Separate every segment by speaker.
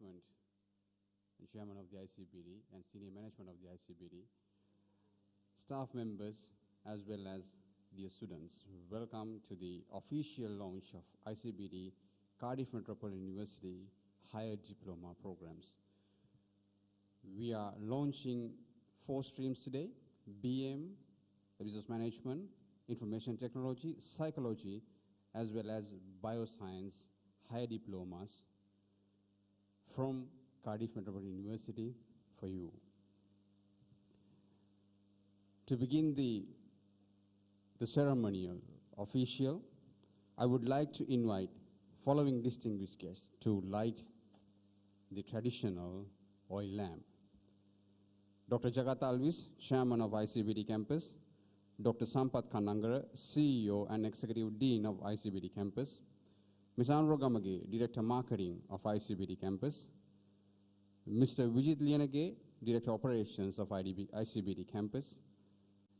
Speaker 1: management and chairman of the ICBD and senior management of the ICBD, staff members as well as dear students, welcome to the official launch of ICBD Cardiff Metropolitan University Higher Diploma programs. We are launching 4 streams today: BM, Business Management, Information Technology, Psychology, as well as Bioscience Higher Diplomas from Cardiff Metropolitan University for you. To begin the ceremonial official, I would like to invite following distinguished guests to light the traditional oil lamp. Dr. Jagat Alvis, Chairman of ICBD Campus; Dr. Sampath Kannangara, CEO and Executive Dean of ICBD Campus; Ms. Anro Gamage, Director Marketing of ICBD Campus; Mr. Vijit Lianage, Director Operations of ICBD Campus;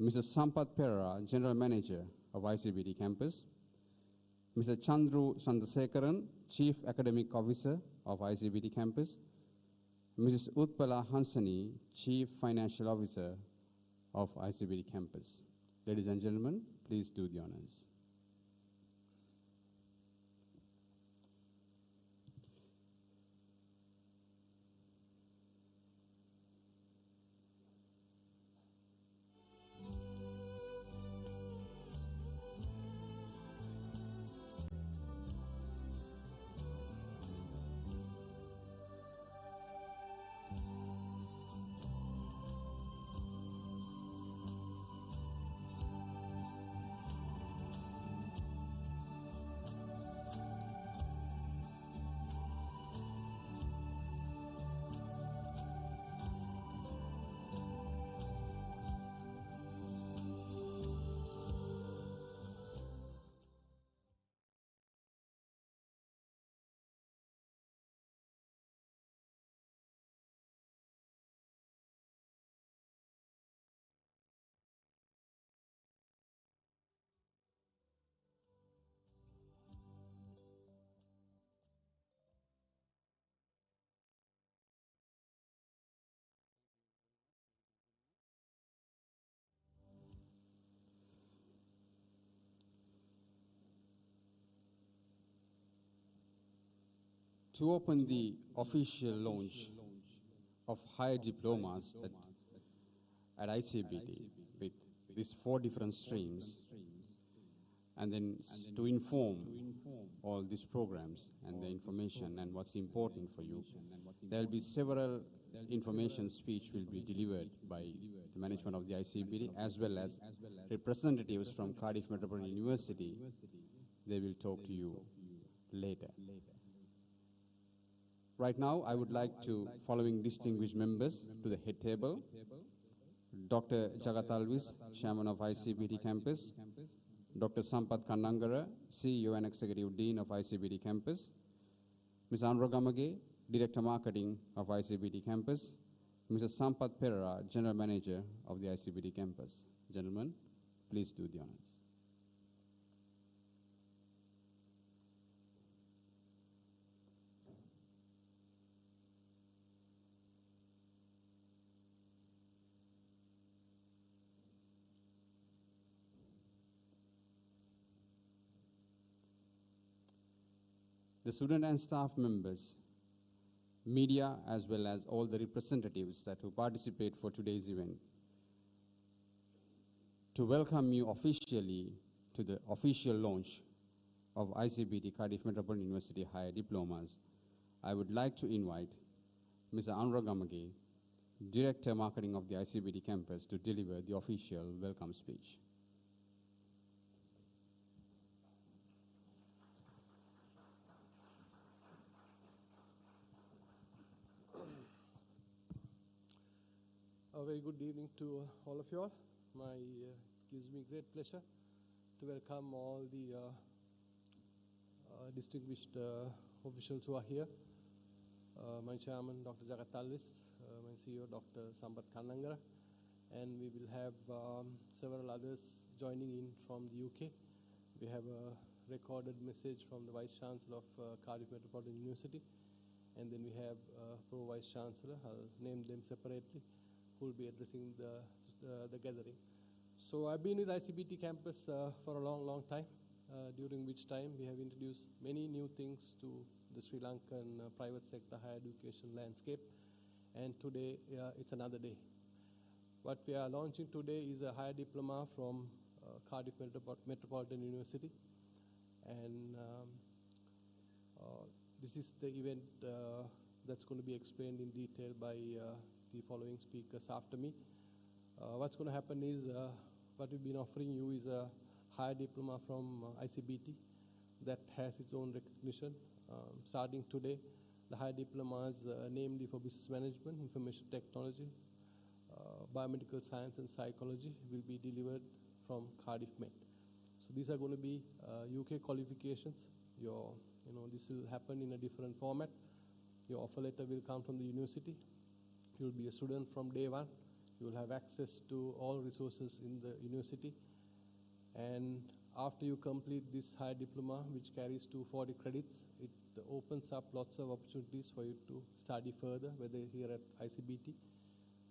Speaker 1: Mr. Sampath Perera, General Manager of ICBD Campus; Mr. Chandru Chandrasekaran, Chief Academic Officer of ICBD Campus; Mrs. Utpala Hansani, Chief Financial Officer of ICBD Campus. Ladies and gentlemen, please do the honors. To open the official launch of higher diplomas at ICBD with these 4 different streams, and then to inform all these programs and the information and what's important for you, there will be several information speech will be delivered by the management of the ICBD as well as representatives from Cardiff Metropolitan University. They will talk to you later. Right now, I would like to following distinguished members to the head table: Dr. Jagat Alvis, Chairman of ICBD Campus; Dr. Sampath Kannangara, CEO and Executive Dean of ICBD Campus; Ms. Anro Gamage, Director Marketing of ICBD Campus; Mr. Sampath Perera, General Manager of the ICBD Campus. Gentlemen, please do the honors. The student and staff members, media, as well as all the representatives that will participate for today's event, to welcome you officially to the official launch of ICBD Cardiff Metropolitan University Higher Diplomas, I would like to invite Mr. Anro Gamage, Director Marketing of the ICBD Campus, to deliver the official welcome speech.
Speaker 2: A very good evening to all of you all. It gives me great pleasure to welcome all the distinguished officials who are here. My chairman, Dr. Jagat Alvis, my CEO, Dr. Sampath Kannangara, and we will have several others joining in from the UK. We have a recorded message from the Vice Chancellor of Cardiff Metropolitan University, And then we have Pro Vice Chancellor, I'll name them separately, who will be addressing the gathering. So I've been with ICBT campus for a long, long time, during which time we have introduced many new things to the Sri Lankan private sector higher education landscape. And today, it's another day. What we are launching today is a higher diploma from Cardiff Metropolitan University. And this is the event that's going to be explained in detail by the following speakers after me. What's going to happen is, what we've been offering you is a higher diploma from ICBT that has its own recognition. Starting today, the higher diplomas, namely for business management, information technology, biomedical science and psychology, will be delivered from Cardiff Met. So these are going to be UK qualifications. This will happen in a different format. Your offer letter will come from the university. You will be a student from day one. You will have access to all resources in the university. And after you complete this higher diploma, which carries 240 credits, it opens up lots of opportunities for you to study further, whether here at ICBT,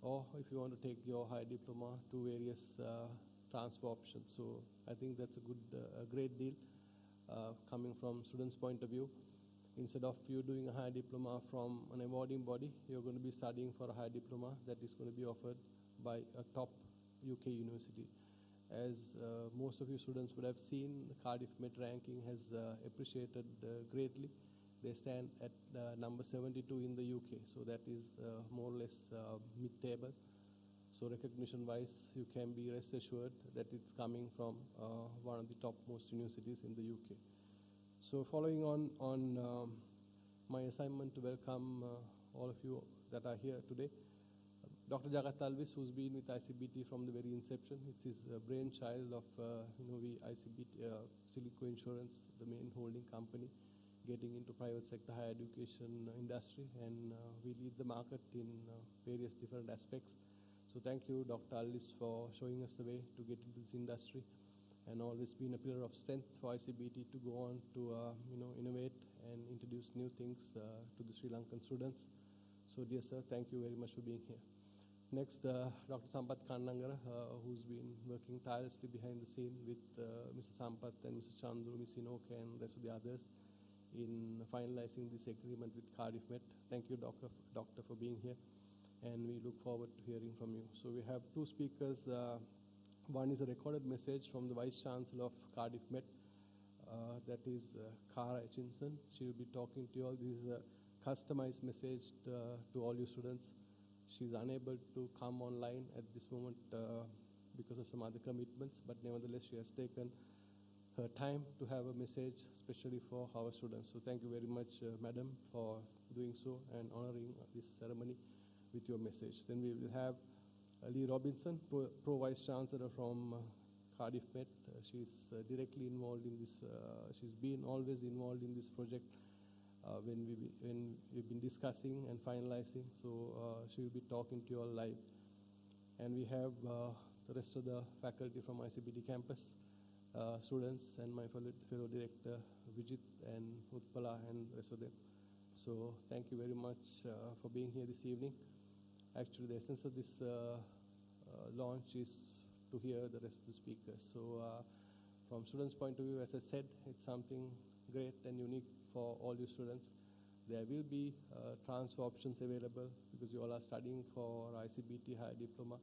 Speaker 2: or if you want to take your higher diploma to various transfer options. So I think that's a great deal coming from students' point of view. Instead of you doing a higher diploma from an awarding body, you're going to be studying for a higher diploma that is going to be offered by a top UK university. As most of you students would have seen, the Cardiff Met ranking has appreciated greatly. They stand at number 72 in the UK, so that is more or less mid-table. So recognition-wise, you can be rest assured that it's coming from one of the topmost universities in the UK. So following on my assignment to welcome all of you that are here today, Dr. Jagat Alvis, who's been with ICBT from the very inception. It's his brainchild of ICBT, Silico Insurance, the main holding company, getting into private sector higher education industry, and we lead the market in various different aspects. So thank you, Dr. Alvis, for showing us the way to get into this industry, and always been a pillar of strength for ICBT to go on to innovate and introduce new things to the Sri Lankan students. So dear sir, thank you very much for being here. Next, Dr. Sampat Kannangara, who's been working tirelessly behind the scene with Mr. Sampat and Mr. Chandru, Ms. Inoke, and the rest of the others in finalizing this agreement with Cardiff Met. Thank you, Doctor, for being here, and we look forward to hearing from you. So we have two speakers. One is a recorded message from the Vice Chancellor of Cardiff Met, that is Cara Etchinson. She will be talking to you all. This is a customized message to all you students. She's unable to come online at this moment because of some other commitments, but nevertheless she has taken her time to have a message especially for our students. So thank you very much, Madam, for doing so and honoring this ceremony with your message. Then we will have Lee Robinson, Pro Vice Chancellor from Cardiff Met. She's directly involved in this, she's been always involved in this project when we've been discussing and finalizing, so she will be talking to you all live. And we have the rest of the faculty from ICBT campus, students, and my fellow director, Vijit and Utpala, and the rest of them. So thank you very much for being here this evening. Actually, the essence of this launch is to hear the rest of the speakers. So from students' point of view, as I said, it's something great and unique for all you students. There will be transfer options available because you all are studying for ICBT higher diploma.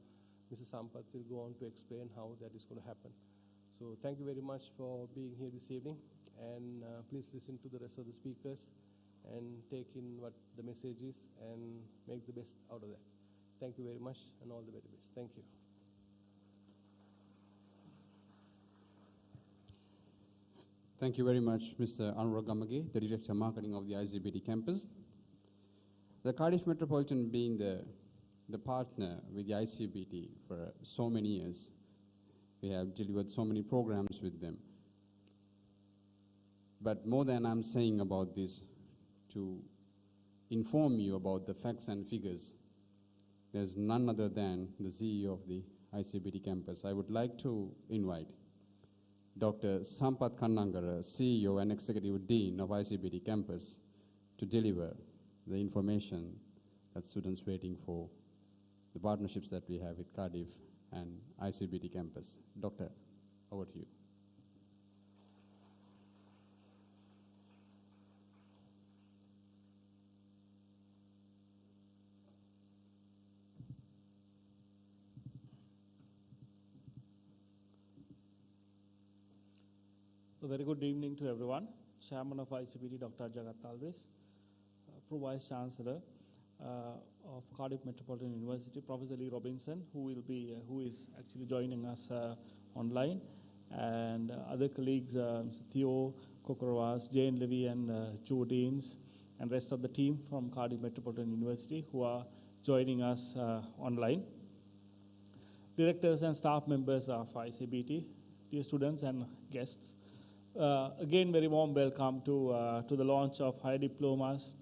Speaker 2: Mrs. Sampat will go on to explain how that is going to happen. So thank you very much for being here this evening, and please listen to the rest of the speakers and take in what the message is and make the best out of that. Thank you very much, and all the very best. Thank you.
Speaker 1: Thank you very much, Mr. Anurag Gamage, the Director of Marketing of the ICBT campus. The Cardiff Metropolitan being the partner with the ICBT for so many years, we have delivered so many programs with them. But more than I'm saying about this, to inform you about the facts and figures, there's none other than the CEO of the ICBT campus. I would like to invite Dr. Sampat Kannangara, CEO and Executive Dean of ICBT campus, to deliver the information that students waiting for, the partnerships that we have with Cardiff and ICBT campus. Doctor, over to you.
Speaker 3: A very good evening to everyone. Chairman of ICBT, Dr. Jagat Alvis, Pro Vice Chancellor of Cardiff Metropolitan University, Professor Lee Robinson, who is actually joining us online, and other colleagues, Theo Kokorovas, Jane Levy, and Joe Deans, and rest of the team from Cardiff Metropolitan University who are joining us online. Directors and staff members of ICBT, dear students and guests. Again, very warm welcome to the launch of higher diplomas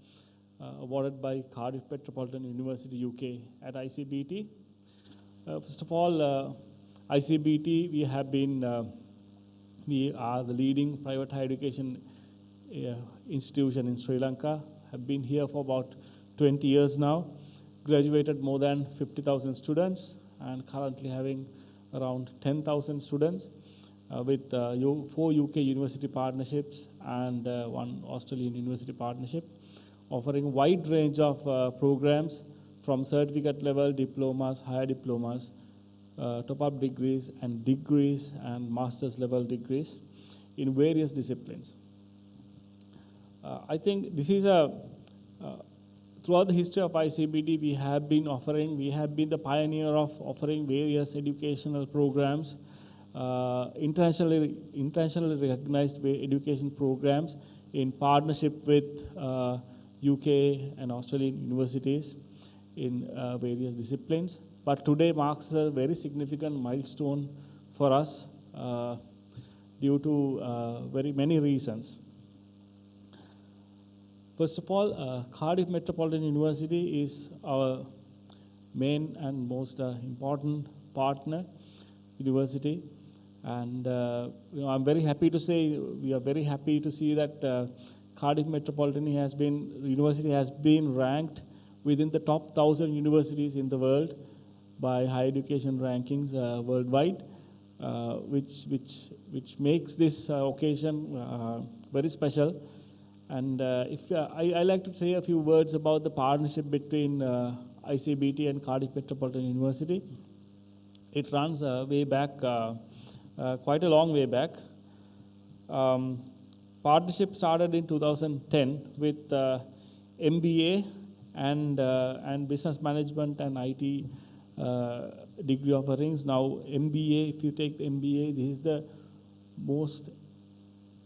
Speaker 3: awarded by Cardiff Metropolitan University, UK at ICBT. First of all, ICBT, we are the leading private higher education institution in Sri Lanka, have been here for about 20 years now, graduated more than 50,000 students, and currently having around 10,000 students. With 4 UK university partnerships and 1 Australian university partnership, offering a wide range of programs from certificate level diplomas, higher diplomas, top-up degrees and master's level degrees in various disciplines. I think this is throughout the history of ICBT, we have been the pioneer of offering various educational programs, internationally recognized education programs in partnership with UK and Australian universities in various disciplines. But today marks a very significant milestone for us due to very many reasons. First of all, Cardiff Metropolitan University is our main and most important partner university. And I'm very happy to say, we are very happy to see that Cardiff Metropolitan University has been ranked within the top 1,000 universities in the world by higher education rankings worldwide, which makes this occasion very special. And I like to say a few words about the partnership between ICBT and Cardiff Metropolitan University. It runs way back. Quite a long way back. Partnership started in 2010 with MBA and business management and IT degree offerings. Now MBA, if you take MBA, this is the most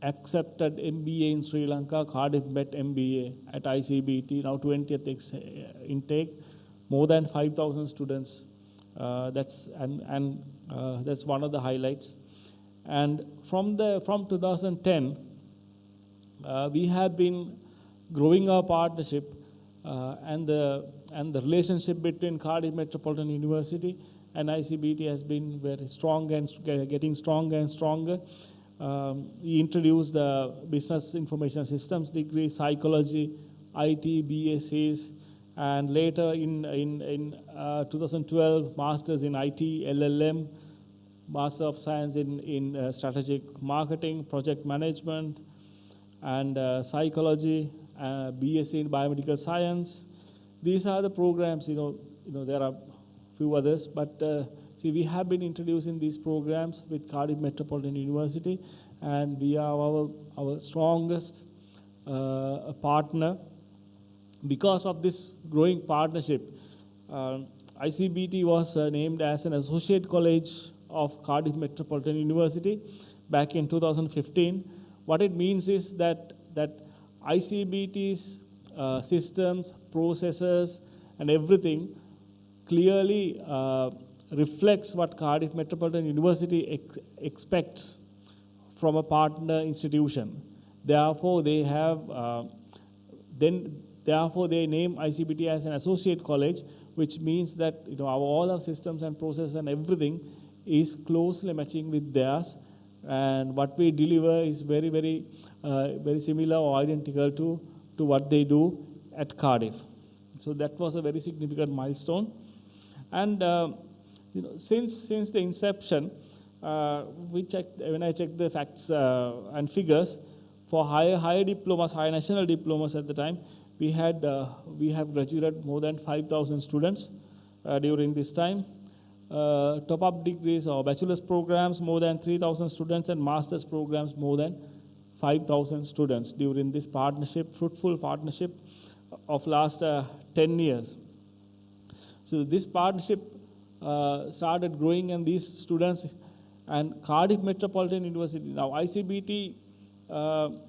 Speaker 3: accepted MBA in Sri Lanka, Cardiff Met MBA at ICBT, now 20th intake, more than 5,000 students. That's one of the highlights. And from 2010, we have been growing our partnership and the relationship between Cardiff Metropolitan University and ICBT has been very strong and getting stronger and stronger. We introduced the Business Information Systems degree, Psychology, IT, BScs, and later in 2012, Masters in IT, LLM, Master of Science in Strategic Marketing, Project Management, and Psychology, BSc in Biomedical Science. These are the programs, there are a few others, but see, we have been introducing these programs with Cardiff Metropolitan University, and we are our strongest partner. Because of this growing partnership, ICBT was named as an associate college of Cardiff Metropolitan University back in 2015. What it means is that ICBT's systems, processes, and everything clearly reflects what Cardiff Metropolitan University expects from a partner institution. Therefore, they name ICBT as an associate college, which means that all our systems and processes and everything is closely matching with theirs, and what we deliver is very similar or identical to what they do, at Cardiff. So that was a very significant milestone. And since the inception, when I checked the facts and figures, for higher diplomas, higher national diplomas at the time, we have graduated more than 5,000 students during this time. Top-up degrees or bachelor's programs, more than 3,000 students, and master's programs, more than 5,000 students during this partnership, fruitful partnership of last 10 years. So this partnership started growing, and these students, and Cardiff Metropolitan University, now ICBT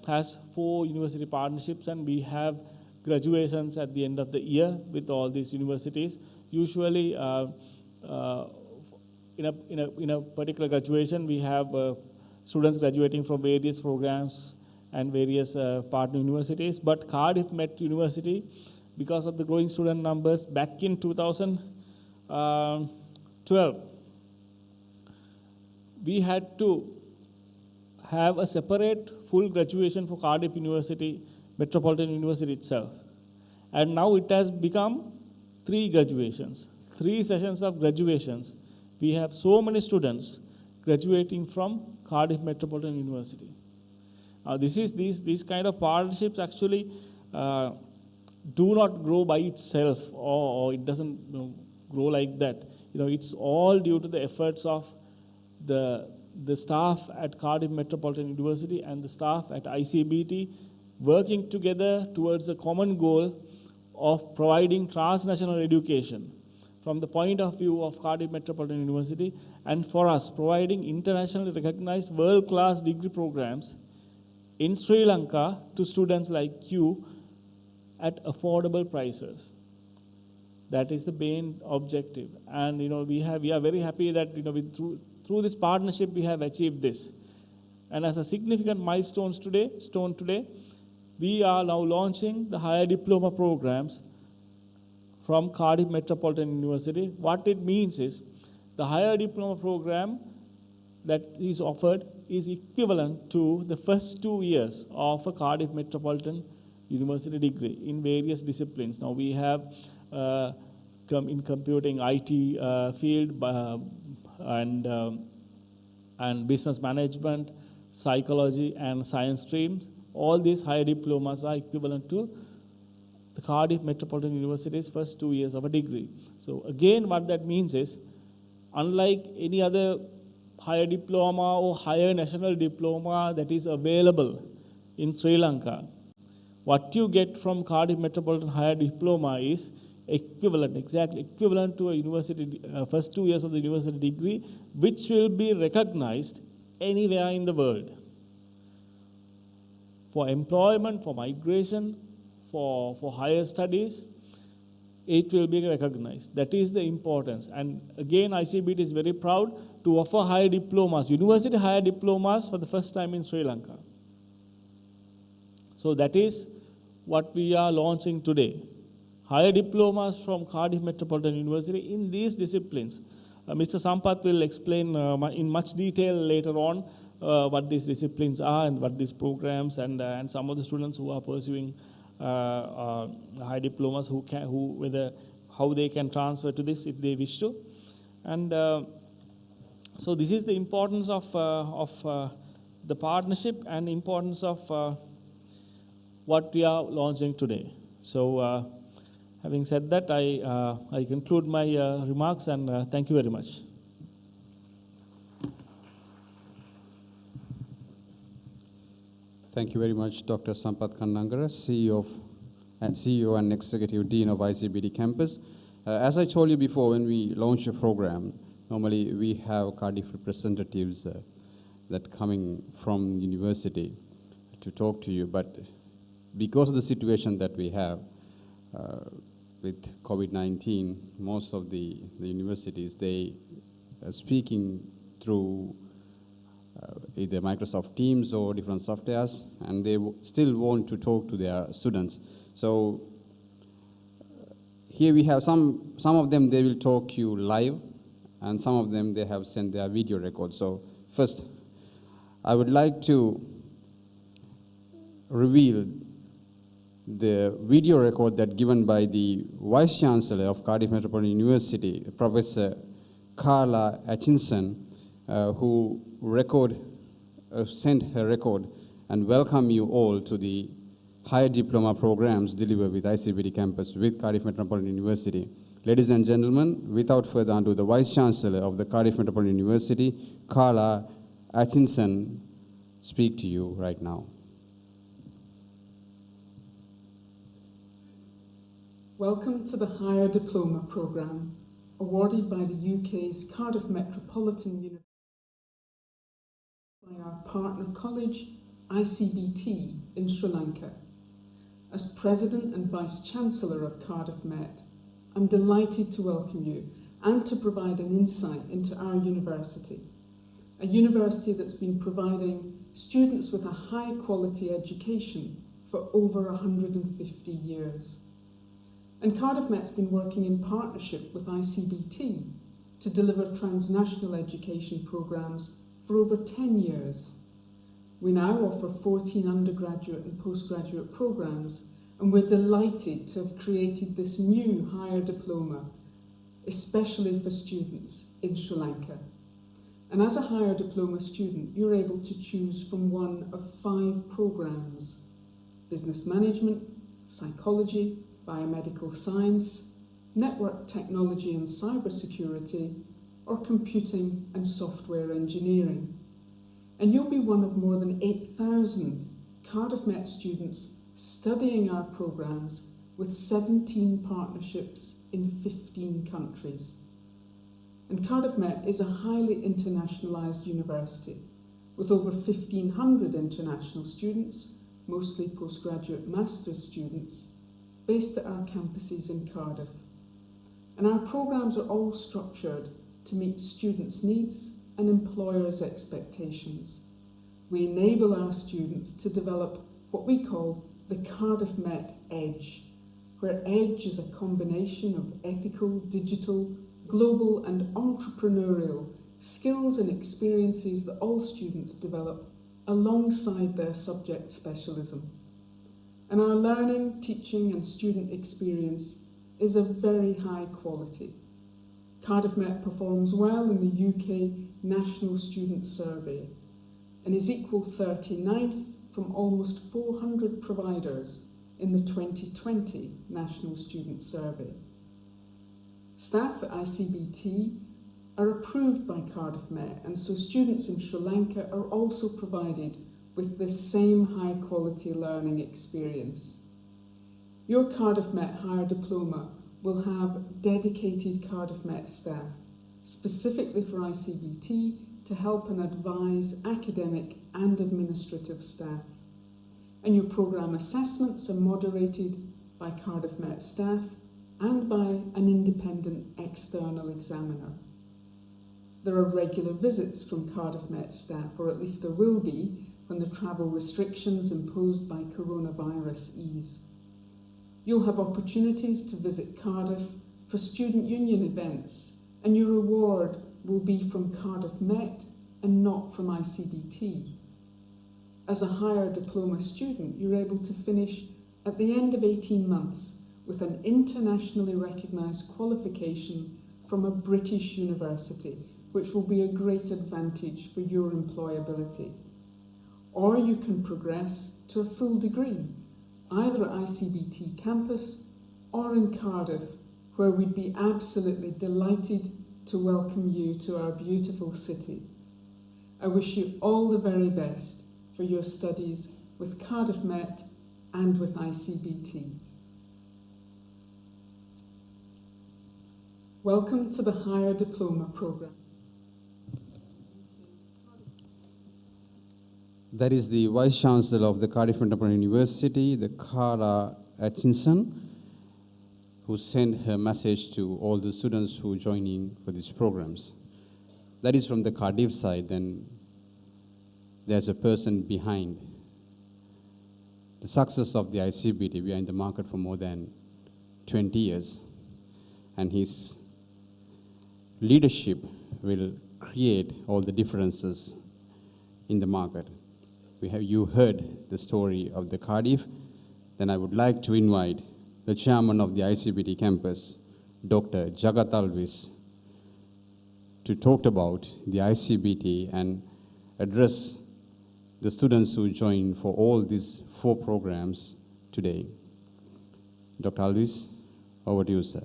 Speaker 3: has 4 university partnerships, and we have graduations at the end of the year with all these universities. Usually, in a particular graduation, we have students graduating from various programs and various partner universities. But Cardiff Met University, because of the growing student numbers, back in 2012, we had to have a separate full graduation for Cardiff University, Metropolitan University itself. And now it has become 3 graduations, 3 sessions of graduations. We have so many students graduating from Cardiff Metropolitan University. These kind of partnerships actually do not grow by itself, or it doesn't grow like that. It's all due to the efforts of the staff at Cardiff Metropolitan University and the staff at ICBT working together towards a common goal of providing transnational education from the point of view of Cardiff Metropolitan University, and for us, providing internationally recognized world-class degree programs in Sri Lanka to students like you at affordable prices. That is the main objective. And we are very happy that through this partnership we have achieved this. And as a significant milestone today, we are now launching the higher diploma programs from Cardiff Metropolitan University. What it means is the higher diploma program that is offered is equivalent to the first 2 years of a Cardiff Metropolitan University degree in various disciplines. Now we have in computing, IT field, and business management, psychology, and science streams. All these higher diplomas are equivalent to the Cardiff Metropolitan University's first 2 years of a degree. So again, what that means is, unlike any other higher diploma or higher national diploma that is available in Sri Lanka, what you get from Cardiff Metropolitan Higher Diploma is exactly equivalent to a university, first 2 years of the university degree, which will be recognized anywhere in the world. For employment, for migration, for higher studies, it will be recognized. That is the importance. And again, ICBT is very proud to offer higher diplomas, university higher diplomas for the first time in Sri Lanka. So that is what we are launching today. Higher diplomas from Cardiff Metropolitan University in these disciplines. Mr. Sampath will explain in much detail later on what these disciplines are and what these programs, and some of the students who are pursuing high diplomas how they can transfer to this if they wish to. And so this is the importance of the partnership and importance of what we are launching today. So having said that, I conclude my remarks, and thank you very much.
Speaker 1: Thank you very much, Dr. Sampath Kannangara, CEO and Executive Dean of ICBT Campus. As I told you before, when we launch a program, normally we have Cardiff representatives that coming from university to talk to you, but because of the situation that we have with COVID-19, most of the universities, they are speaking through either Microsoft Teams or different softwares, and they still want to talk to their students. So here we have some of them, they will talk to you live, and some of them, they have sent their video records. So first, I would like to reveal the video record that given by the Vice Chancellor of Cardiff Metropolitan University, Professor Carla Atchison, who sent her record and welcome you all to the higher diploma programs delivered with ICBT campus with Cardiff Metropolitan University. Ladies and gentlemen, without further ado, the Vice Chancellor of the Cardiff Metropolitan University, Carla Atchison, speak to you right now.
Speaker 4: Welcome to the Higher Diploma Programme, awarded by the UK's Cardiff Metropolitan University by our partner college, ICBT, in Sri Lanka. As President and Vice-Chancellor of Cardiff Met, I'm delighted to welcome you and to provide an insight into our university, a university that's been providing students with a high-quality education for over 150 years. And Cardiff Met's been working in partnership with ICBT to deliver transnational education programmes for over 10 years. We now offer 14 undergraduate and postgraduate programmes, and we're delighted to have created this new higher diploma, especially for students in Sri Lanka. And as a higher diploma student, you're able to choose from one of 5 programmes: business management, psychology, biomedical science, network technology and cybersecurity, or computing and software engineering. And you'll be one of more than 8,000 Cardiff Met students studying our programmes with 17 partnerships in 15 countries. And Cardiff Met is a highly internationalised university with over 1,500 international students, mostly postgraduate master's students, based at our campuses in Cardiff. And our programmes are all structured to meet students' needs and employers' expectations. We enable our students to develop what we call the Cardiff Met Edge, where Edge is a combination of ethical, digital, global and entrepreneurial skills and experiences that all students develop alongside their subject specialism. And our learning, teaching and student experience is of very high quality. Cardiff Met performs well in the UK National Student Survey and is equal 39th from almost 400 providers in the 2020 National Student Survey. Staff at ICBT are approved by Cardiff Met, and so students in Sri Lanka are also provided with this same high-quality learning experience. Your Cardiff Met Higher Diploma will have dedicated Cardiff Met staff, specifically for ICBT, to help and advise academic and administrative staff. And your programme assessments are moderated by Cardiff Met staff and by an independent external examiner. There are regular visits from Cardiff Met staff, or at least there will be, when the travel restrictions imposed by coronavirus ease. You'll have opportunities to visit Cardiff for student union events, and your reward will be from Cardiff Met and not from ICBT. As a higher diploma student, you're able to finish at the end of 18 months with an internationally recognised qualification from a British university, which will be a great advantage for your employability. Or you can progress to a full degree, either at ICBT campus or in Cardiff, where we'd be absolutely delighted to welcome you to our beautiful city. I wish you all the very best for your studies with Cardiff Met and with ICBT. Welcome to the Higher Diploma Programme.
Speaker 1: That is the Vice Chancellor of the Cardiff Metropolitan University, the Carla Atchison, who sent her message to all the students who are joining for these programs. That is from the Cardiff side. Then there's a person behind the success of the ICBT. We are in the market for more than 20 years, and his leadership will create all the differences in the market. You heard the story of the Cardiff, then I would like to invite the chairman of the ICBT campus, Dr. Jagat Alvis, to talk about the ICBT and address the students who join for all these 4 programs today. Dr. Alvis, over to you, sir.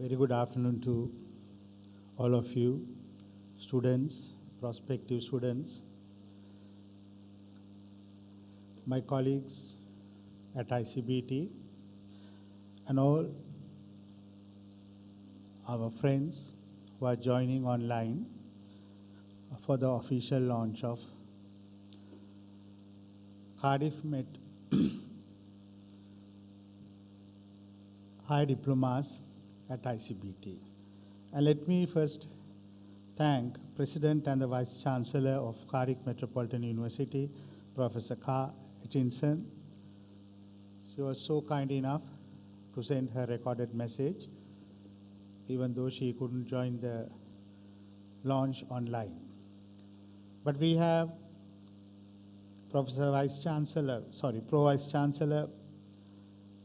Speaker 5: Very good afternoon to all of you, students, prospective students, my colleagues at ICBT, and all our friends who are joining online for the official launch of Cardiff Met High Diplomas at ICBT. And let me first thank President and the Vice Chancellor of Cardiff Metropolitan University, Professor Carr Atkinson. She was so kind enough to send her recorded message, even though she couldn't join the launch online. But we have Pro Vice Chancellor,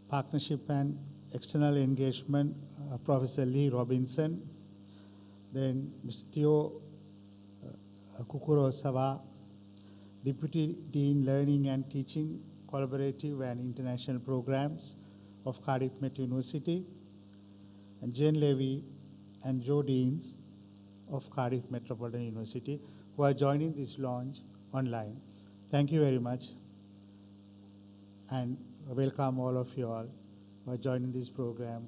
Speaker 5: Partnership and External Engagement, Professor Lee Robinson, then Mr. Theo Kukurosawa, Deputy Dean Learning and Teaching, Collaborative and International Programs of Cardiff Met University, and Jane Levy and Joe Deans of Cardiff Metropolitan University, who are joining this launch online. Thank you very much, and welcome all of you all who are joining this program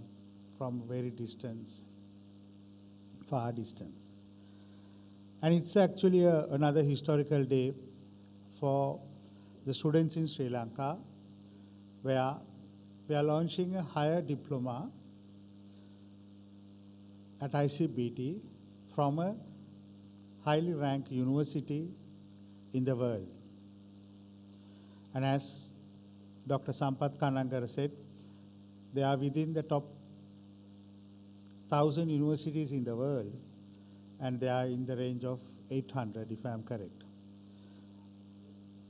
Speaker 5: from very far distance. And it's actually another historical day for the students in Sri Lanka, where we are launching a higher diploma at ICBT from a highly ranked university in the world. And as Dr. Sampath Kanangara said, they are within the top 1,000 universities in the world, and they are in the range of 800, if I am correct.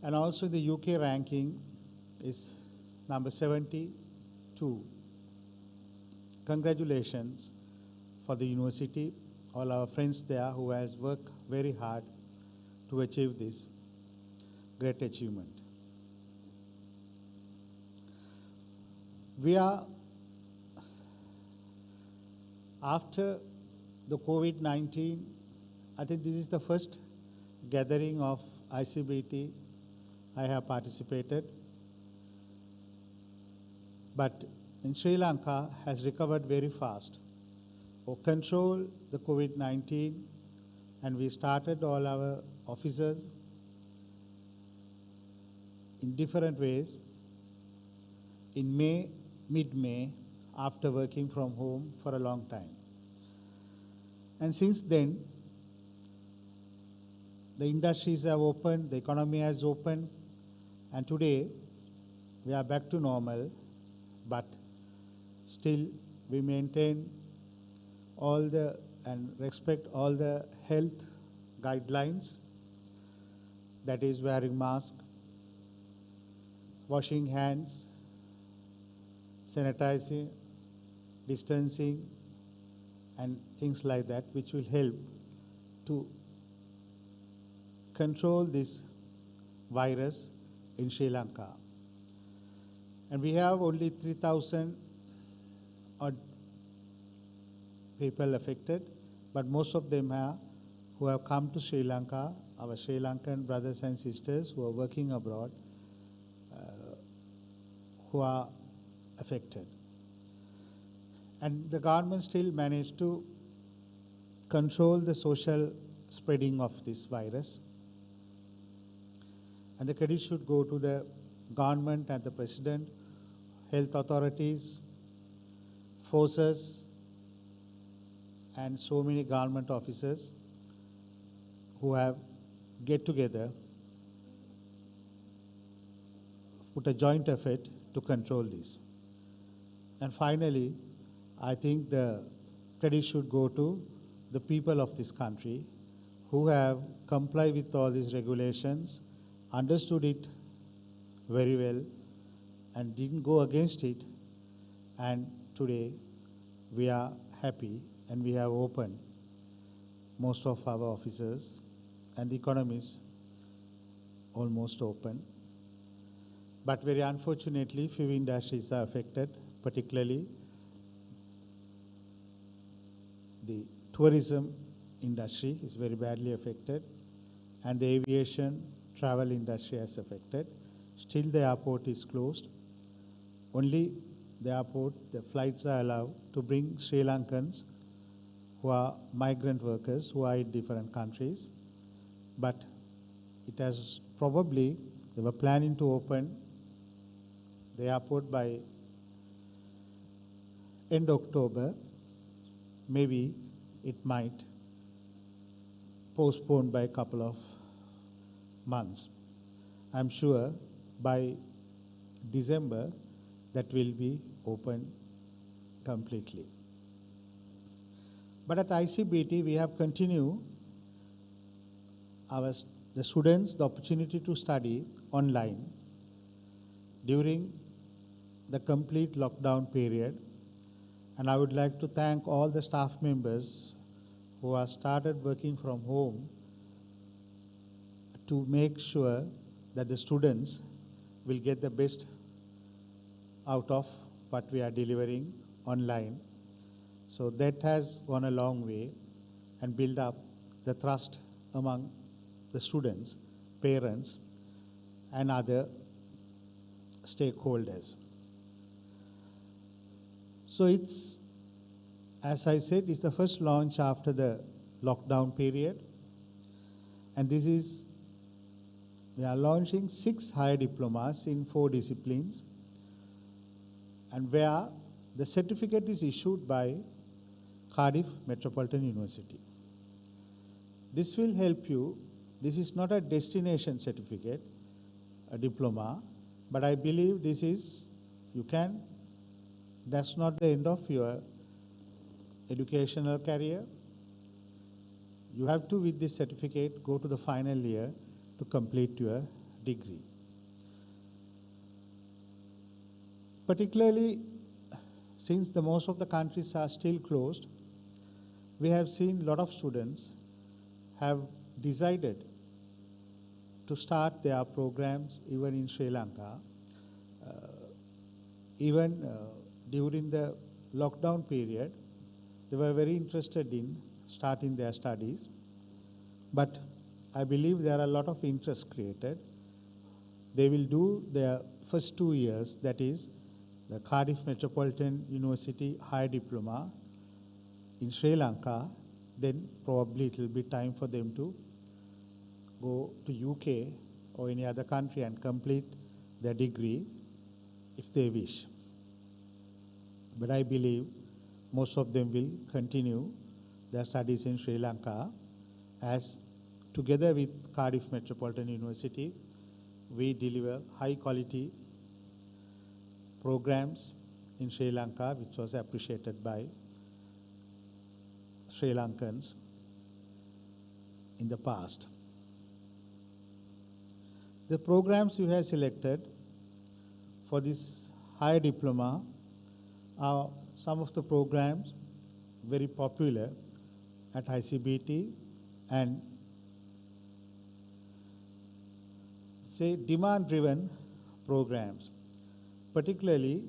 Speaker 5: And also the UK ranking is number 72. Congratulations for the university, all our friends there who has worked very hard to achieve this great achievement. We are, after the COVID-19, I think this is the first gathering of ICBT I have participated. But in Sri Lanka has recovered very fast or control the COVID-19, and we started all our officers in different ways in mid-May, after working from home for a long time. And since then, the industries have opened, the economy has opened, and today we are back to normal, but still we maintain all the and respect all the health guidelines, that is wearing mask, washing hands, sanitizing, distancing, and things like that, which will help to control this virus in Sri Lanka. And we have only 3,000 odd people affected, but most of them who have come to Sri Lanka, our Sri Lankan brothers and sisters who are working abroad, who are affected. And the government still managed to control the social spreading of this virus. And the credit should go to the government and the president, health authorities, forces, and so many government officers who have get together, put a joint effort to control this. And finally, I think the credit should go to the people of this country who have complied with all these regulations, understood it very well, and didn't go against it. And today, we are happy and we have opened most of our offices, and the economy is almost open. But very unfortunately, few industries are affected, particularly the tourism industry is very badly affected, and the aviation travel industry is affected. Still the airport is closed. Only the airport, the flights are allowed to bring Sri Lankans who are migrant workers who are in different countries. But it has probably, they were planning to open the airport by end October. Maybe it might postpone by a couple of months. I'm sure by December that will be open completely. But at ICBT we have continued the students the opportunity to study online during the complete lockdown period. And I would like to thank all the staff members who have started working from home to make sure that the students will get the best out of what we are delivering online. So that has gone a long way and built up the trust among the students, parents, and other stakeholders. So it's, as I said, it's the first launch after the lockdown period. And this is, we are launching 6 higher diplomas in 4 disciplines, and where the certificate is issued by Cardiff Metropolitan University. This will help you. This is not a destination certificate, a diploma, but I believe this is, you can, that's not the end of your educational career. You have to, with this certificate, go to the final year to complete your degree. Particularly, since the most of the countries are still closed, we have seen a lot of students have decided to start their programs even in Sri Lanka. Even during the lockdown period, they were very interested in starting their studies. But I believe there are a lot of interest created. They will do their first 2 years, that is, the Cardiff Metropolitan University Higher Diploma in Sri Lanka. Then probably it will be time for them to go to UK or any other country and complete their degree if they wish. But I believe most of them will continue their studies in Sri Lanka, as together with Cardiff Metropolitan University, we deliver high quality programs in Sri Lanka, which was appreciated by Sri Lankans in the past. The programs you have selected for this higher diploma are some of the programs very popular at ICBT and say demand-driven programs, particularly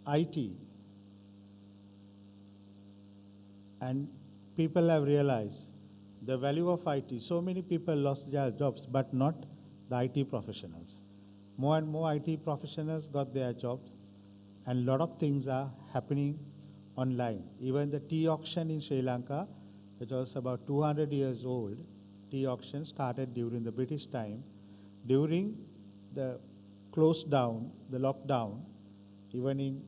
Speaker 5: IT. And people have realized the value of IT. So many people lost their jobs, but not the IT professionals. More and more IT professionals got their jobs, and a lot of things are happening online. Even the tea auction in Sri Lanka, which was about 200 years old, tea auction started during the British time. During the closed down, the lockdown, even in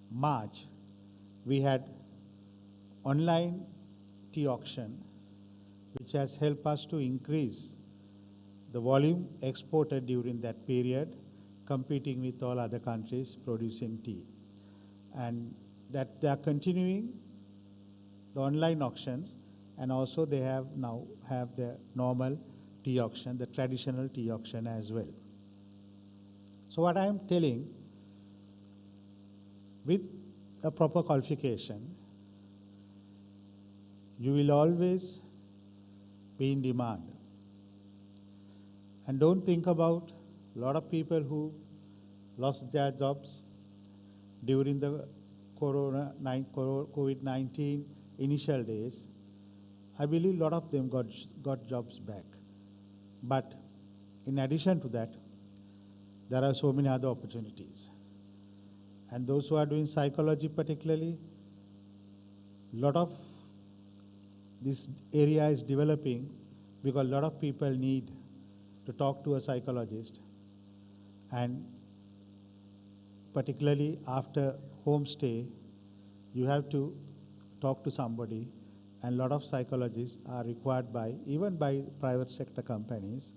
Speaker 5: March, we had online tea auction, which has helped us to increase the volume exported during that period, competing with all other countries producing tea. And that they are continuing the online auctions, and also they have now have the normal tea auction, the traditional tea auction as well. So what I am telling, with a proper qualification, you will always be in demand. And don't think about a lot of people who lost their jobs during the COVID-19 initial days. I believe a lot of them got jobs back. But in addition to that, there are so many other opportunities. And those who are doing psychology particularly, a lot of this area is developing because a lot of people need to talk to a psychologist. And particularly after homestay, you have to talk to somebody, and a lot of psychologists are required even by private sector companies,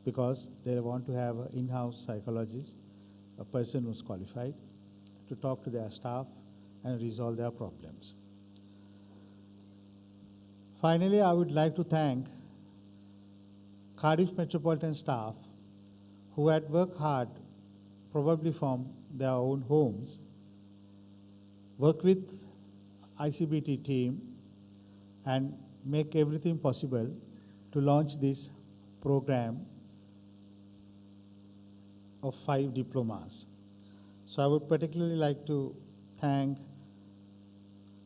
Speaker 5: because they want to have an in-house psychologist, a person who's qualified, to talk to their staff and resolve their problems. Finally, I would like to thank Cardiff Metropolitan staff who had worked hard, probably from their own homes, work with ICBT team and make everything possible to launch this program of 5 diplomas. So I would particularly like to thank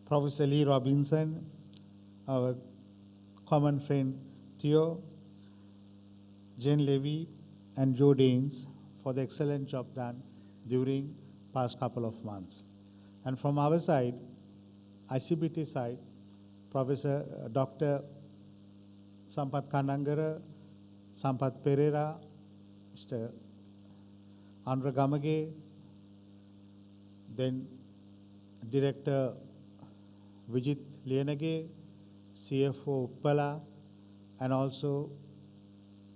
Speaker 5: Professor Lee Robinson, our common friend Theo, Jane Levy, and Joe Daines for the excellent job done during past couple of months. And from our side, ICBT side, Professor Dr. Sampath Kanangara, Sampath Pereira, Mr. Andra Gamage, then Director Vijit Lienage, CFO Uppala, and also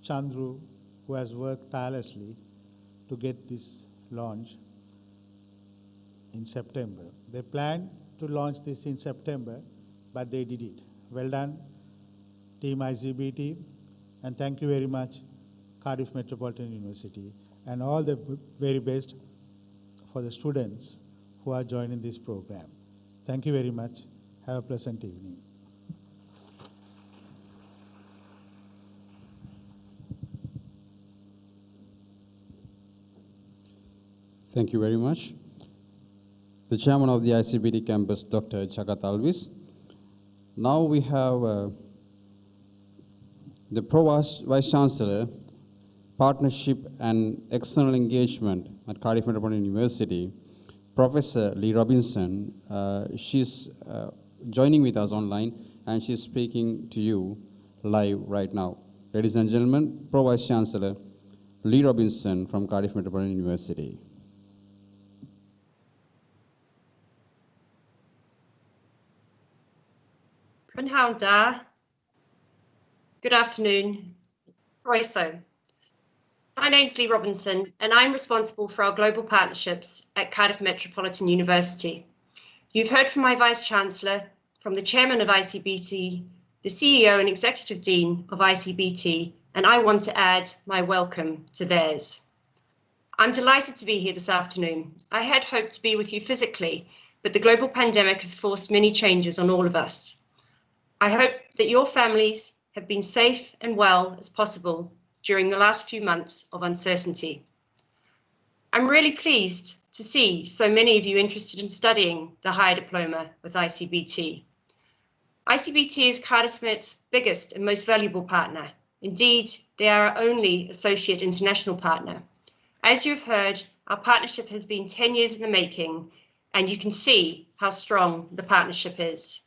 Speaker 5: Chandru, who has worked tirelessly to get this launch in September. They planned to launch this in September, but they did it. Well done, Team ICBT, and thank you very much, Cardiff Metropolitan University, and all the very best for the students who are joining this program. Thank you very much. Have a pleasant evening.
Speaker 1: Thank you very much. The chairman of the ICBT campus, Dr. Jagat Alvis. Now we have the Vice Chancellor, Partnership and External Engagement at Cardiff Metropolitan University, Professor Lee Robinson. She's joining with us online, and she's speaking to you live right now. Ladies and gentlemen, Pro Vice Chancellor Lee Robinson from Cardiff Metropolitan University.
Speaker 6: Good afternoon. Roiso. My name's Lee Robinson, and I'm responsible for our global partnerships at Cardiff Metropolitan University. You've heard from my Vice Chancellor, from the Chairman of ICBT, the CEO and Executive Dean of ICBT, and I want to add my welcome to theirs. I'm delighted to be here this afternoon. I had hoped to be with you physically, but the global pandemic has forced many changes on all of us. I hope that your families have been safe and well as possible during the last few months of uncertainty. I'm really pleased to see so many of you interested in studying the higher diploma with ICBT. ICBT is Cardiff Met's biggest and most valuable partner. Indeed, they are our only associate international partner. As you've heard, our partnership has been 10 years in the making, and you can see how strong the partnership is.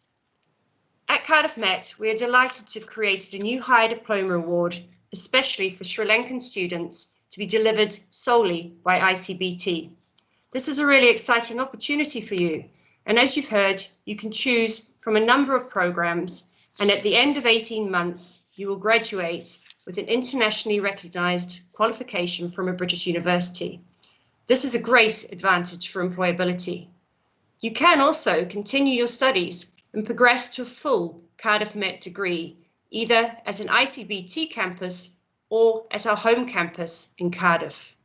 Speaker 6: At Cardiff Met, we are delighted to have created a new higher diploma award, especially for Sri Lankan students, to be delivered solely by ICBT. This is a really exciting opportunity for you, and as you've heard, you can choose from a number of programs, and at the end of 18 months, you will graduate with an internationally recognized qualification from a British university. This is a great advantage for employability. You can also continue your studies and progress to a full Cardiff Met degree, either at an ICBT campus or at our home campus in Cardiff.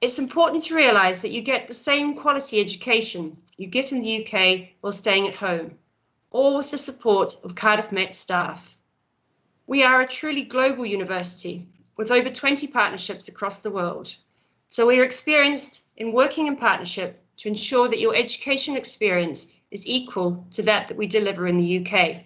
Speaker 6: It's important to realise that you get the same quality education you get in the UK while staying at home, or with the support of Cardiff Met staff. We are a truly global university with over 20 partnerships across the world, so we are experienced in working in partnership to ensure that your education experience is equal to that we deliver in the UK.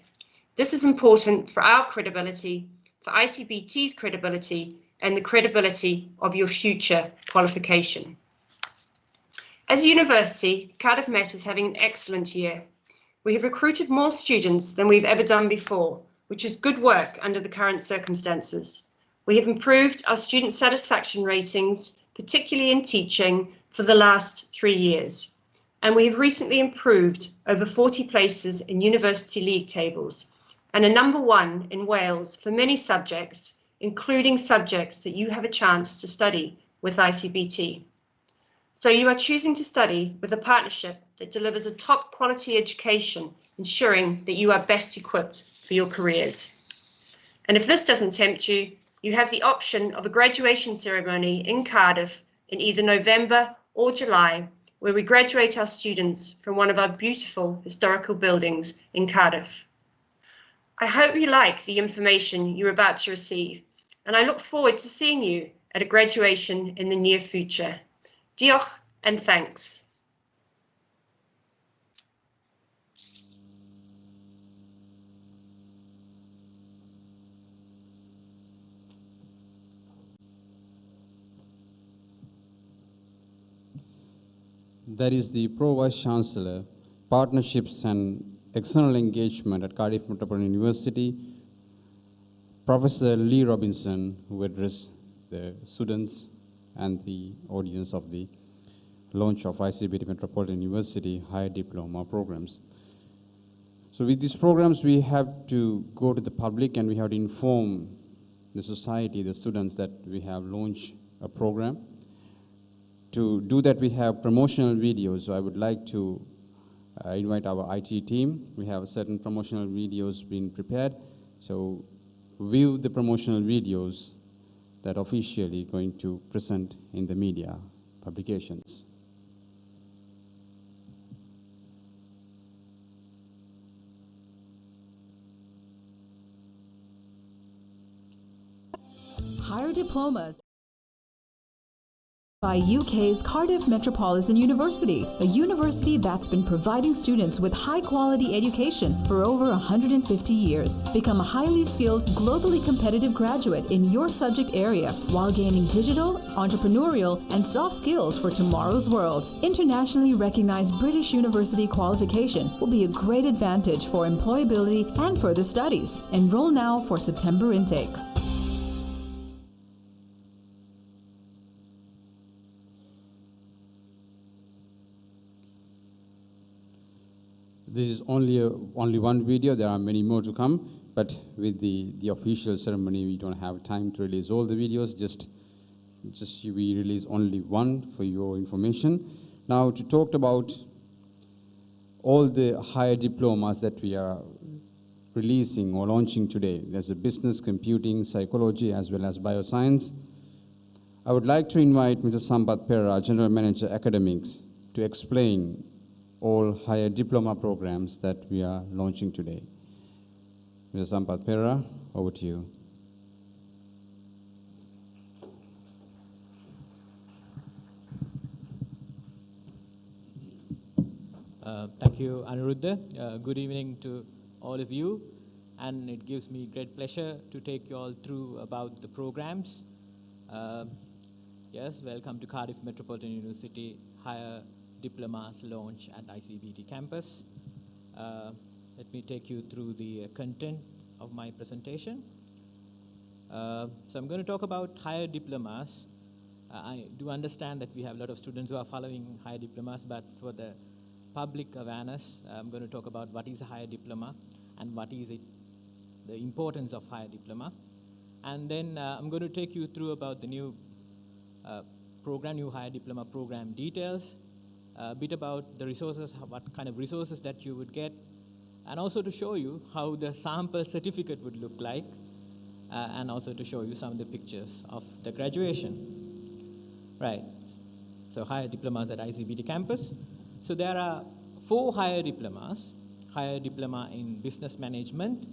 Speaker 6: This is important for our credibility, for ICBT's credibility, and the credibility of your future qualification. As a university, Cardiff Met is having an excellent year. We have recruited more students than we've ever done before, which is good work under the current circumstances. We have improved our student satisfaction ratings, particularly in teaching, for the last 3 years. And we have recently improved over 40 places in university league tables and are #1 in Wales for many subjects, including subjects that you have a chance to study with ICBT. So you are choosing to study with a partnership that delivers a top quality education, ensuring that you are best equipped for your careers. And if this doesn't tempt you, you have the option of a graduation ceremony in Cardiff in either November or July, where we graduate our students from one of our beautiful historical buildings in Cardiff. I hope you like the information you're about to receive, and I look forward to seeing you at a graduation in the near future. Diolch and thanks.
Speaker 1: That is the Pro-Vice Chancellor, Partnerships and External Engagement at Cardiff Metropolitan University, Professor Lee Robinson, who addressed the students and the audience of the launch of ICBT Metropolitan University Higher Diploma programs. So with these programs, we have to go to the public and we have to inform the society, the students, that we have launched a program. To do that, we have promotional videos. So I would like to invite our IT team. We have certain promotional videos being prepared. So view the promotional videos that officially going to present in the media publications.
Speaker 7: Higher diplomas by UK's Cardiff Metropolitan University, a university that's been providing students with high-quality education for over 150 years. Become a highly skilled, globally competitive graduate in your subject area while gaining digital, entrepreneurial, and soft skills for tomorrow's world. Internationally recognized British university qualification will be a great advantage for employability and further studies. Enroll now for September intake.
Speaker 1: This is only one video. There are many more to come, but with the official ceremony, we don't have time to release all the videos. Just we release only one for your information. Now, to talk about all the higher diplomas that we are releasing or launching today. There's a business, computing, psychology, as well as bioscience. I would like to invite Mr. Sampath Pera, General Manager Academics, to explain all higher diploma programs that we are launching today. Mr. Sampath Pera, over to you.
Speaker 8: Thank you, Anuruddha. Good evening to all of you, and it gives me great pleasure to take you all through about the programs. Yes, welcome to Cardiff Metropolitan University Higher Diplomas launch at ICBT campus. Let me take you through the content of my presentation. So I'm going to talk about higher diplomas. I do understand that we have a lot of students who are following higher diplomas, but for the public awareness. I'm going to talk about what is a higher diploma and what is the importance of higher diploma. And then I'm going to take you through about the new new higher diploma program details, a bit about the resources, what kind of resources that you would get, and also to show you how the sample certificate would look like, and also to show you some of the pictures of the graduation. Right, so higher diplomas at ICBT campus. So there are 4 higher diplomas: higher diploma in business management,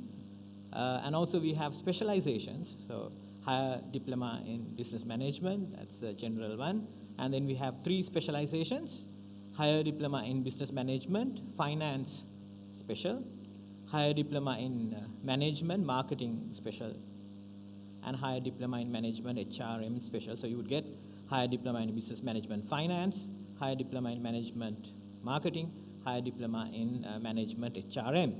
Speaker 8: and also we have specializations. So higher diploma in business management, that's the general one. And then we have 3 specializations: higher diploma in business management, finance special, higher diploma in management, marketing special, and higher diploma in management, HRM special. So you would get higher diploma in business management, finance, higher diploma in management, marketing, higher diploma in management, HRM.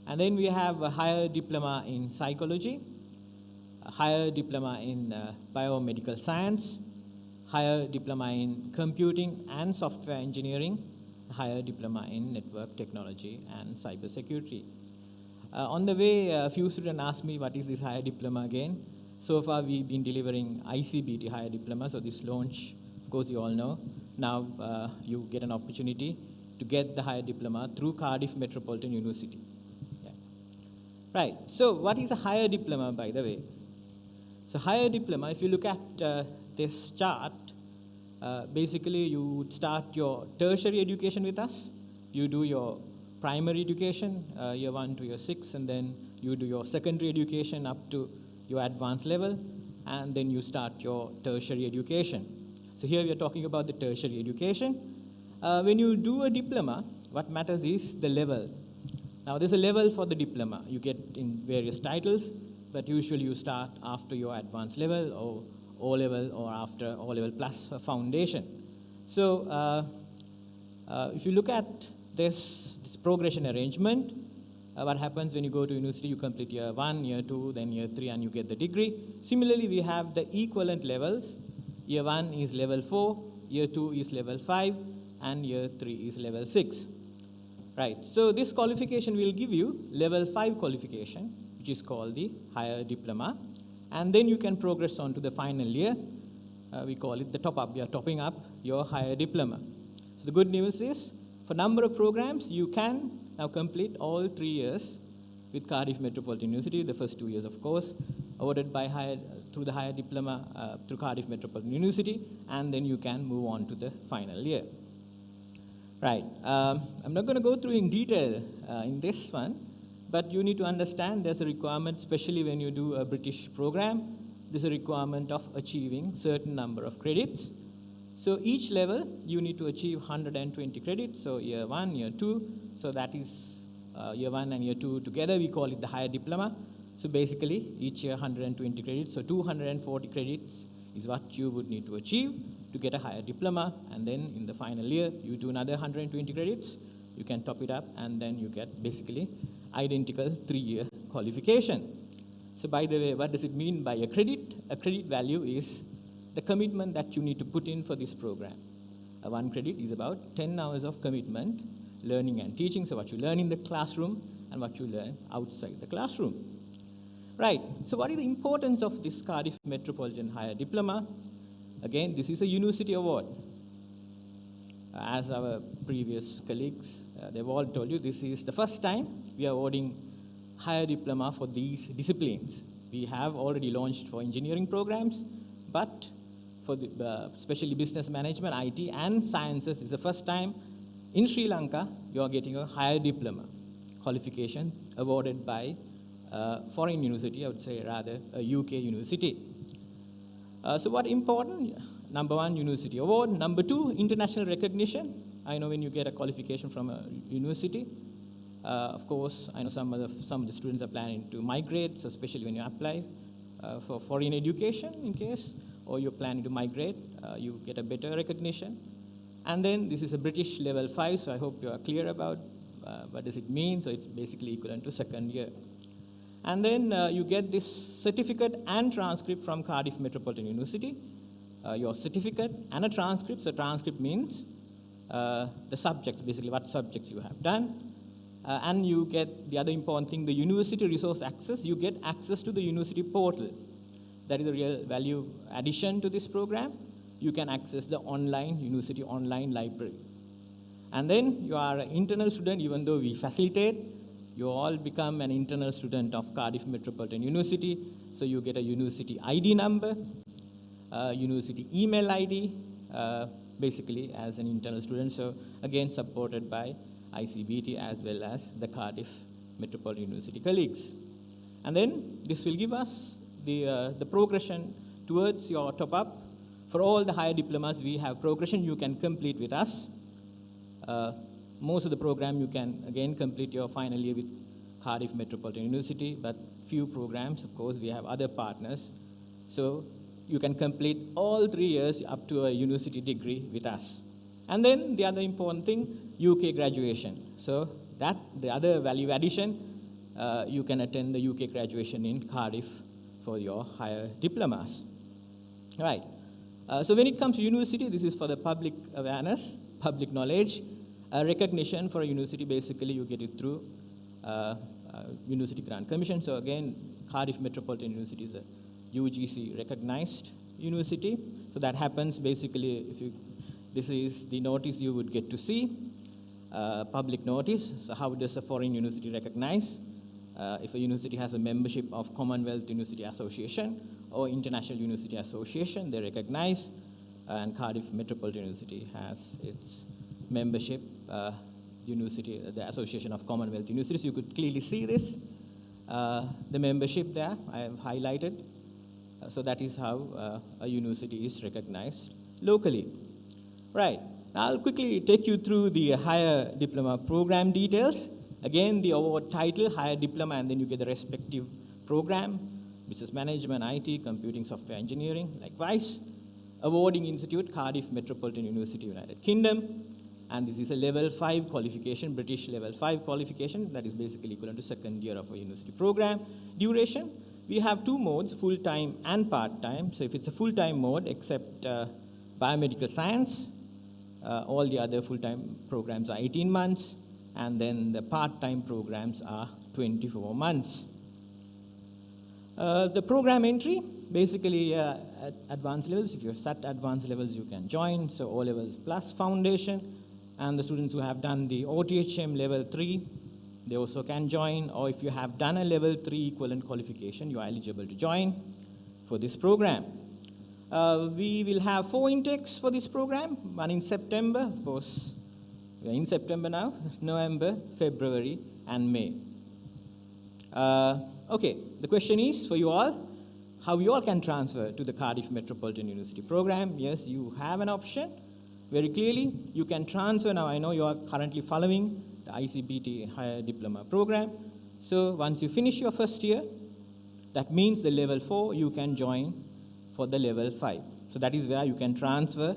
Speaker 8: And then we have a higher diploma in psychology, a higher diploma in biomedical science, higher diploma in computing and software engineering, higher diploma in network technology and cybersecurity. On the way, a few students asked me, what is this higher diploma again? So far, we've been delivering ICBT higher diploma, so this launch, of course, you all know. Now, you get an opportunity to get the higher diploma through Cardiff Metropolitan University. Yeah. Right, so what is a higher diploma, by the way? So higher diploma, if you look at this chart, basically you would start your tertiary education with us. You do your primary education, year 1 to year 6, and then you do your secondary education up to your advanced level, and then you start your tertiary education. So here we are talking about the tertiary education. When you do a diploma, what matters is the level. Now there's a level for the diploma. You get in various titles, but usually you start after your advanced level or O-level or after O-level plus a foundation. So if you look at this progression arrangement, what happens when you go to university, you complete year 1, year 2, then year 3, and you get the degree. Similarly, we have the equivalent levels. Year 1 is level 4, year 2 is level 5, and year 3 is level 6. Right, so this qualification will give you level 5 qualification, which is called the higher diploma. And then you can progress on to the final year. We call it the top-up. We are topping up your higher diploma. So the good news is, for number of programs, you can now complete all 3 years with Cardiff Metropolitan University. The first 2 years, of course, awarded by through the higher diploma through Cardiff Metropolitan University, and then you can move on to the final year. Right. I'm not going to go through in detail in this one, but you need to understand there's a requirement, especially when you do a British program, there's a requirement of achieving certain number of credits. So each level, you need to achieve 120 credits, so year 1, year 2, so that is year 1 and year 2 together, we call it the higher diploma. So basically, each year 120 credits, so 240 credits is what you would need to achieve to get a higher diploma, and then in the final year, you do another 120 credits, you can top it up, and then you get basically identical 3-year qualification. So by the way, what does it mean by a credit? A credit value is the commitment that you need to put in for this program. 1 credit is about 10 hours of commitment, learning and teaching, so what you learn in the classroom and what you learn outside the classroom. Right, so what is the importance of this Cardiff Metropolitan Higher Diploma? Again, this is a university award. As our previous colleagues, they've all told you, this is the first time we are awarding higher diploma for these disciplines. We have already launched for engineering programs, but for the, especially business management, IT, and sciences, is the first time in Sri Lanka you are getting a higher diploma qualification awarded by a foreign university, I would say rather a UK university. So what important? Number 1, university award. Number 2, international recognition. I know when you get a qualification from a university, of course, I know some of the students are planning to migrate, so especially when you apply for foreign education in case, or you're planning to migrate, you get a better recognition. And then this is a British level 5, so I hope you are clear about what does it mean. So it's basically equivalent to 2nd year. And then you get this certificate and transcript from Cardiff Metropolitan University, your certificate and a transcript. So transcript means the subjects, basically what subjects you have done. And you get the other important thing, the university resource access. You get access to the university portal. That is a real value addition to this program. You can access the university online library. And then you are an internal student, even though we facilitate, you all become an internal student of Cardiff Metropolitan University. So you get a university ID number, university email ID, basically as an internal student. So again, supported by ICBT as well as the Cardiff Metropolitan University colleagues. And then this will give us the progression towards your top-up. For all the higher diplomas, we have progression you can complete with us. Most of the program you can, again, complete your final year with Cardiff Metropolitan University, but few programs, of course, we have other partners. So you can complete all 3 years up to a university degree with us. And then the other important thing, UK graduation. So that, the other value addition, you can attend the UK graduation in Cardiff for your higher diplomas. Right. So when it comes to university, this is for the public awareness, public knowledge. Recognition for a university, basically you get it through University Grant Commission. So again, Cardiff Metropolitan University is a UGC recognized university. So that happens basically if you, this is the notice you would get to see, public notice. So how does a foreign university recognize? If a university has a membership of Commonwealth University Association or International University Association, they recognize, and Cardiff Metropolitan University has its membership, the Association of Commonwealth Universities. You could clearly see this, the membership there, I have highlighted. So that is how a university is recognized locally. Right, now I'll quickly take you through the higher diploma program details. Again, the award title, higher diploma, and then you get the respective program, business management, IT, computing, software engineering, likewise. Awarding institute, Cardiff Metropolitan University, United Kingdom. And this is a level 5 qualification, British level 5 qualification, that is basically equivalent to second year of a university program. Duration, we have 2 modes, full-time and part-time. So if it's a full-time mode, except biomedical science, all the other full-time programs are 18 months, and then the part-time programs are 24 months. The program entry, basically at advanced levels, if you're set advanced levels, you can join, so O levels plus foundation, and the students who have done the OTHM level 3, they also can join, or if you have done a level 3 equivalent qualification, you are eligible to join for this program. We will have 4 intakes for this program, one in September, of course, we are in September now, November, February, and May. Okay, the question is for you all, how you all can transfer to the Cardiff Metropolitan University program. Yes, you have an option. Very clearly, you can transfer. Now, I know you are currently following the ICBT Higher Diploma program. So once you finish your first year, that means the level 4, you can join for the level 5. So that is where you can transfer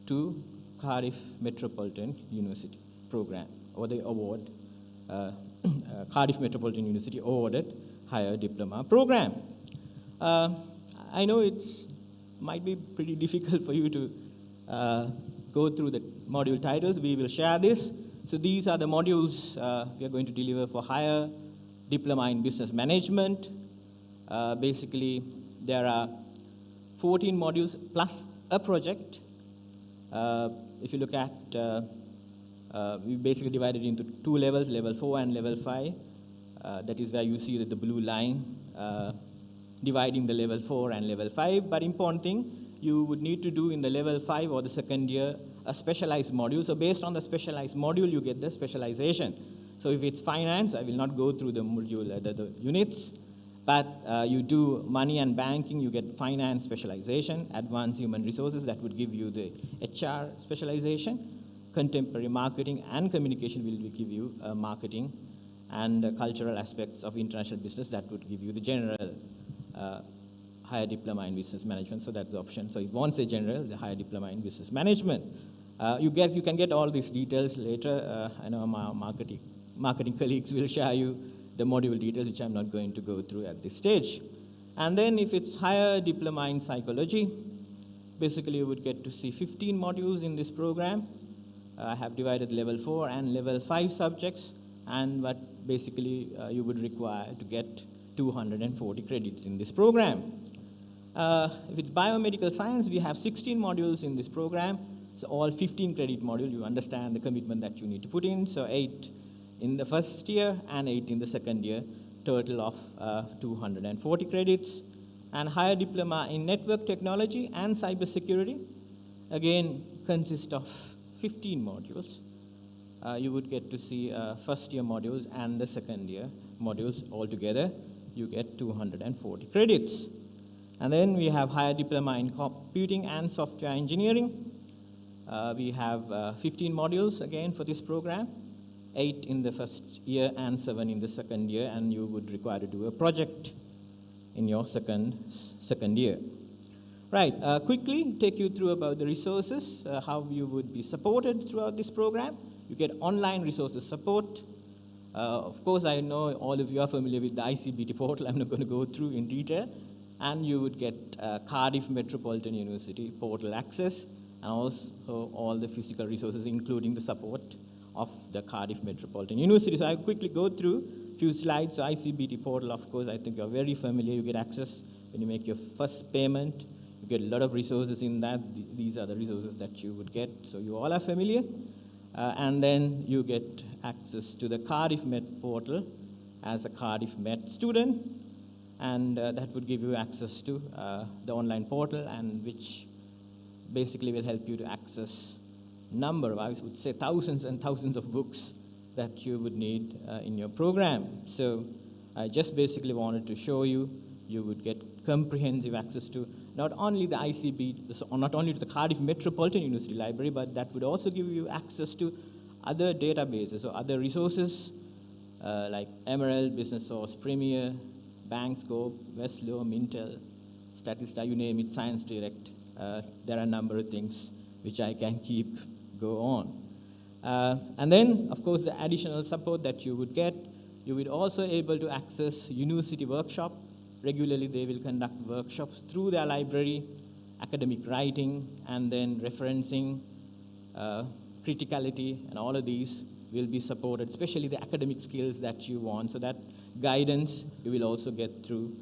Speaker 8: to Cardiff Metropolitan University program, or the award, Cardiff Metropolitan University awarded Higher Diploma program. I know it might be pretty difficult for you to go through the module titles. We will share this. So these are the modules we are going to deliver for higher diploma in business management. Basically, there are 14 modules plus a project. If you look at, we basically divided into 2 levels, level 4 and level 5. That is where you see that the blue line dividing the level 4 and level 5. But important thing, you would need to do in the level 5 or the second year a specialized module. So based on the specialized module, you get the specialization. So if it's finance, I will not go through the module, the units, but you do money and banking, you get finance specialization, advanced human resources, that would give you the HR specialization, contemporary marketing and communication will give you marketing, and cultural aspects of international business, that would give you the general higher diploma in business management. So that's the option. So if one say general, the higher diploma in business management. You can get all these details later. I know my marketing colleagues will share you the module details, which I'm not going to go through at this stage. And then if it's higher diploma in psychology, basically you would get to see 15 modules in this program. I have divided level 4 and level 5 subjects, and what basically you would require to get 240 credits in this program. If it's biomedical science, we have 16 modules in this program. So all 15 credit modules, you understand the commitment that you need to put in. So 8 in the first year and 8 in the second year, total of 240 credits. And higher diploma in network technology and cybersecurity, again, consists of 15 modules. You would get to see first year modules and the second year modules altogether. You get 240 credits. And then we have higher diploma in computing and software engineering. We have 15 modules again for this program, 8 in the first year and 7 in the second year, and you would require to do a project in your second year. Right, quickly take you through about the resources, how you would be supported throughout this program. You get online resources support. Of course, I know all of you are familiar with the ICBT portal. I'm not going to go through in detail. And you would get Cardiff Metropolitan University portal access, and also all the physical resources, including the support of the Cardiff Metropolitan University. So I'll quickly go through a few slides. So ICBT portal, of course, I think you're very familiar. You get access when you make your first payment. You get a lot of resources in that. These are the resources that you would get. So you all are familiar. And then you get access to the Cardiff Met portal as a Cardiff Met student. And that would give you access to the online portal, and which basically will help you to access number of, I would say, thousands and thousands of books that you would need in your program. So I just basically wanted to show you, you would get comprehensive access to not only the ICB, or not only to the Cardiff Metropolitan University Library, but that would also give you access to other databases or other resources like Emerald, Business Source, Premier, Bankscope, Westlaw, Mintel, Statista, you name it, Science Direct. There are a number of things which I can go on. And then, of course, the additional support that you would get, you would also able to access university workshop. Regularly, they will conduct workshops through their library, academic writing, and then referencing, criticality, and all of these will be supported, especially the academic skills that you want. So that guidance you will also get through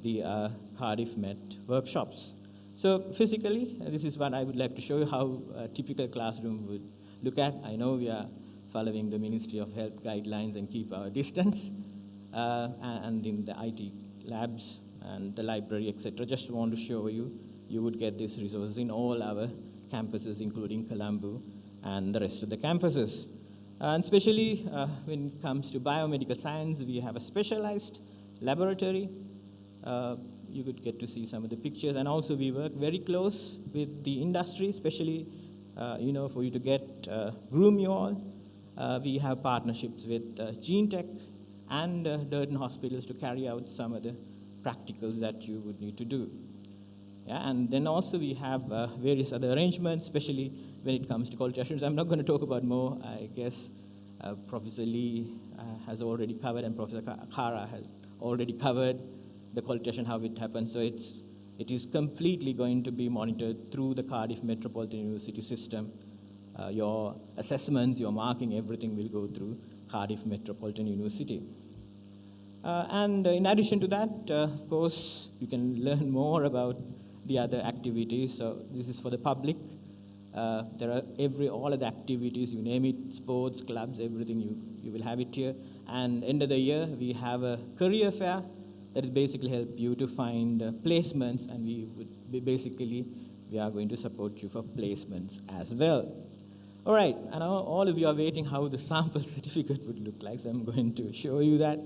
Speaker 8: the Cardiff Met workshops. So physically, this is what I would like to show you how a typical classroom would look at. I know we are following the Ministry of Health guidelines and keep our distance, and in the IT labs and the library, etc. Just want to show you, you would get these resources in all our campuses, including Colombo and the rest of the campuses. And especially when it comes to biomedical science, we have a specialized laboratory. You could get to see some of the pictures, and also we work very close with the industry, especially for you to get groom you all. We have partnerships with Gene Tech and Durton hospitals to carry out some of the practicals that you would need to do. Yeah, and then also we have various other arrangements, especially when it comes to quality assurance. I'm not going to talk about more. I guess Professor Lee has already covered, and Professor Kara has already covered the quality assurance, how it happens. So it is completely going to be monitored through the Cardiff Metropolitan University system. Your assessments, your marking, everything will go through Cardiff Metropolitan University. And in addition to that, of course, you can learn more about the other activities. So this is for the public. There are all of the activities, you name it, sports, clubs, everything, you will have it here. And end of the year, we have a career fair that will basically help you to find placements, and we are going to support you for placements as well. All right, and all of you are waiting how the sample certificate would look like, so I'm going to show you that.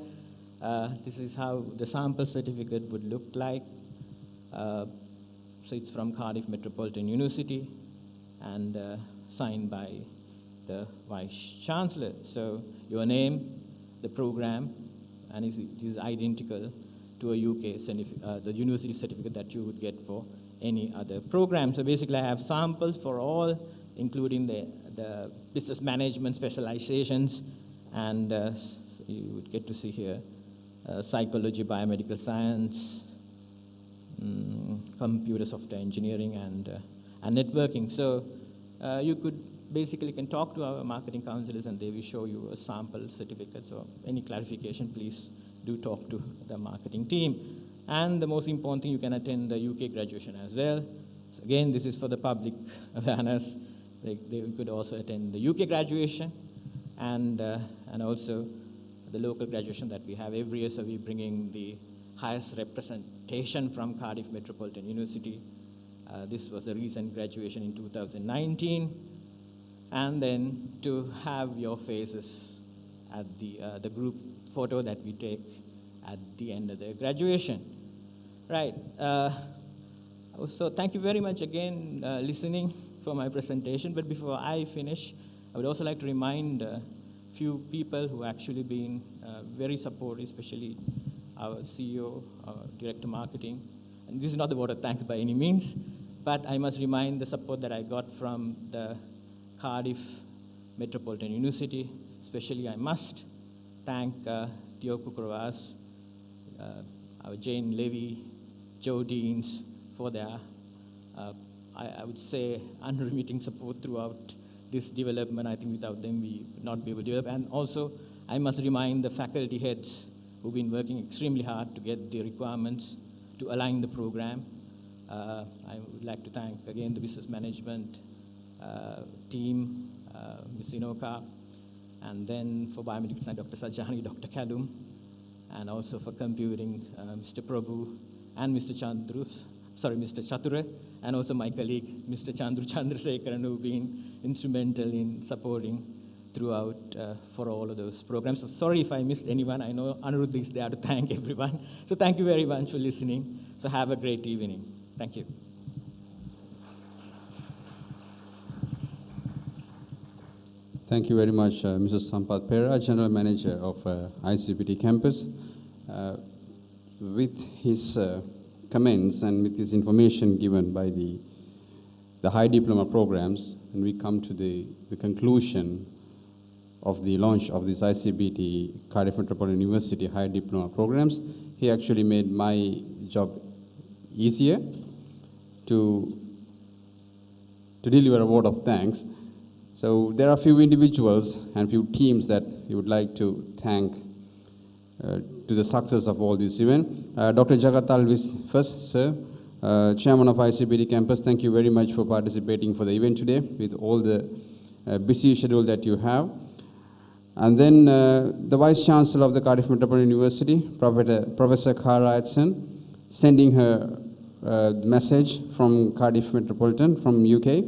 Speaker 8: This is how the sample certificate would look like. So it's from Cardiff Metropolitan University and signed by the Vice Chancellor. So your name, the program, and it is identical to a UK the university certificate that you would get for any other program. So basically I have samples for all, including the business management specializations, and you would get to see here psychology, biomedical science, computer software engineering, and networking. So you could basically can talk to our marketing counselors and they will show you a sample certificate. So any clarification, please do talk to the marketing team. And the most important thing, you can attend the UK graduation as well. So again, this is for the public awareness. They could also attend the UK graduation and also the local graduation that we have every year. So we're bringing the highest representation from Cardiff Metropolitan University. This was the recent graduation in 2019. And then to have your faces at the group photo that we take at the end of the graduation. Right. So thank you very much again listening for my presentation. But before I finish, I would also like to remind a few people who actually been very supportive, especially our CEO, our Director Marketing. And this is not the vote of thanks by any means, but I must remind the support that I got from the Cardiff Metropolitan University. Especially I must thank Theo Kukuravas, our Jane Levy, Joe Deans for their, I would say, unremitting support throughout this development. I think without them we would not be able to develop. And also, I must remind the faculty heads who've been working extremely hard to get the requirements to align the program. I would like to thank again the business management team, Ms. Inoka, and then for biomedical science, Dr. Sajani, Dr. Kadum, and also for computing, Mr. Prabhu and Mr. Chature, and also my colleague, Mr. Chandru Chandrasekharan, who've been instrumental in supporting throughout for all of those programs. So sorry if I missed anyone. I know Anirudh is there to thank everyone. So thank you very much for listening. So have a great evening. Thank you.
Speaker 1: Thank you very much, Mrs. Sampath Pera, General Manager of ICPT Campus. With his comments and with his information given by the high diploma programs, and we come to the conclusion of the launch of this ICPT Cardiff Metropolitan University high diploma programs. He actually made my job easier to deliver a word of thanks. So there are a few individuals and few teams that he would like to thank to the success of all this event. Dr. Jagat Alvis first, sir, Chairman of ICPT Campus, thank you very much for participating for the event today with all the busy schedule that you have. And then the Vice Chancellor of the Cardiff Metropolitan University, Professor Kara Edson, sending her message from Cardiff Metropolitan, from UK,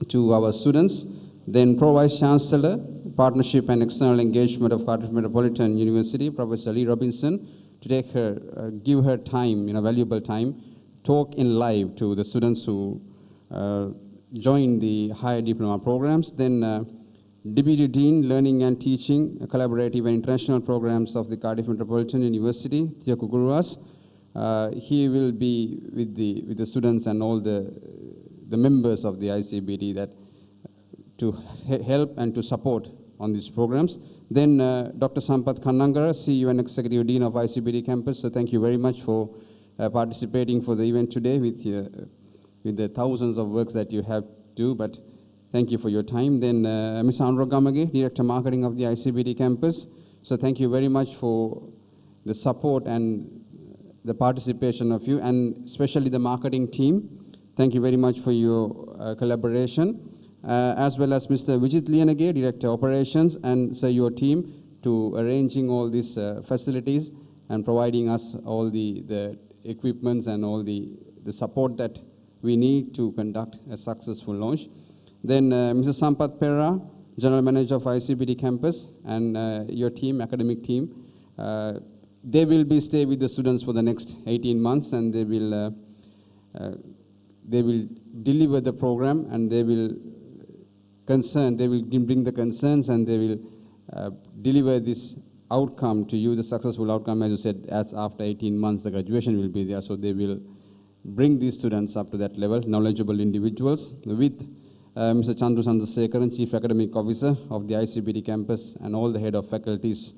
Speaker 1: to our students. Then Pro-Vice Chancellor, Partnership and External Engagement of Cardiff Metropolitan University, Professor Lee Robinson, to take her, give her time, valuable time, talk in live to the students who join the higher diploma programs. Then Deputy Dean, Learning and Teaching, Collaborative and International Programs of the Cardiff Metropolitan University, Theo Kukuravas. He will be with the students and all the members of the ICBT that to help and to support on these programs. Then Dr. Sampath Kannangara, CEO and Executive Dean of ICBT Campus. So thank you very much for participating for the event today with the thousands of works that you have to do, but thank you for your time. Then Ms. Anro Gamage, Director Marketing of the ICBT Campus. So thank you very much for the support and the participation of you, and especially the marketing team. Thank you very much for your collaboration, as well as Mr. Vijit Lianage, Director Operations, and sir, your team to arranging all these facilities and providing us all the equipments and all the support that we need to conduct a successful launch. Then Mrs. Sampath Pera, General Manager of ICPT Campus, and your team, academic team. They will stay with the students for the next 18 months, and they will deliver the program, and they will bring the concerns, and they will deliver this outcome to you, the successful outcome, as you said, as after 18 months the graduation will be there. So they will bring these students up to that level, knowledgeable individuals, with Mr. Chandru Chandrasekharan, Chief Academic Officer of the ICPT Campus, and all the head of faculties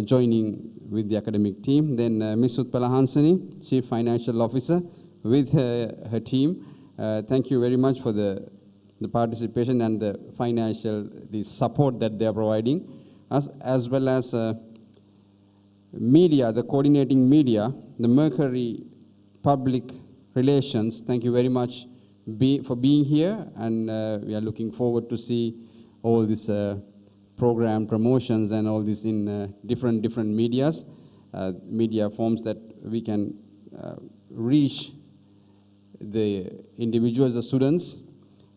Speaker 1: joining with the academic team. Then Ms. Utpala Hansani, Chief Financial Officer, with her team. Thank you very much for the the participation and the financial the support that they are providing, as well as media, the coordinating media, the Mercury Public Relations. Thank you very much for being here, and we are looking forward to see all these program promotions and all this in different medias, media forms that we can reach the individuals, the students,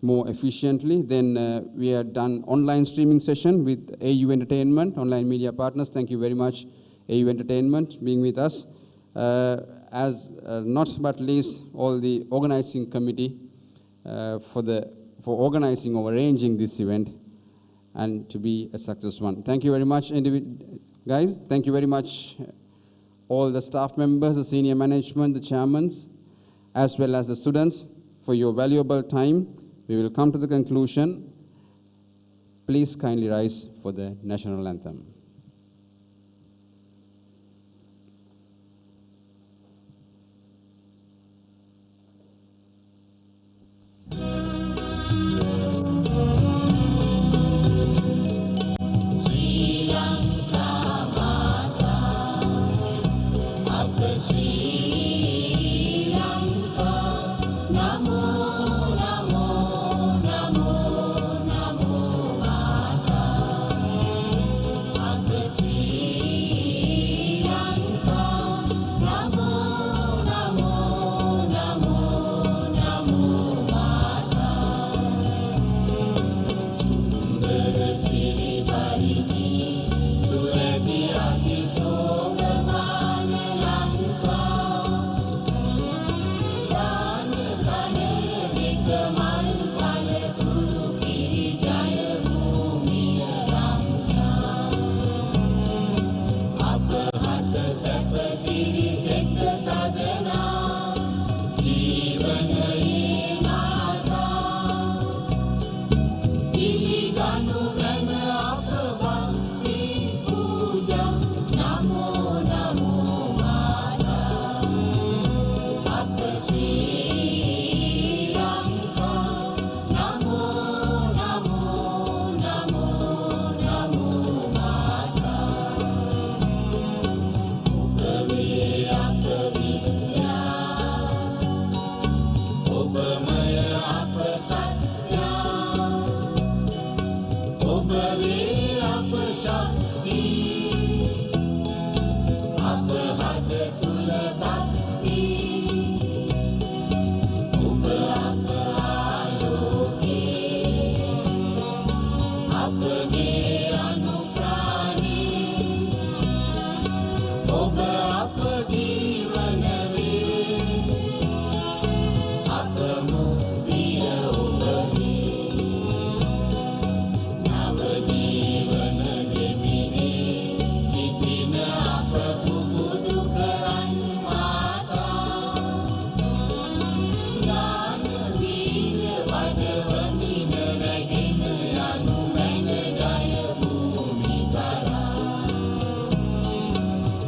Speaker 1: more efficiently. Then we have done online streaming session with AU Entertainment, online media partners. Thank you very much, AU Entertainment, being with us. As not but least, all the organizing committee for organizing or arranging this event and to be a success one. Thank you very much, guys. Thank you very much, all the staff members, the senior management, the chairmen, as well as the students, for your valuable time. We will come to the conclusion. Please kindly rise for the national anthem.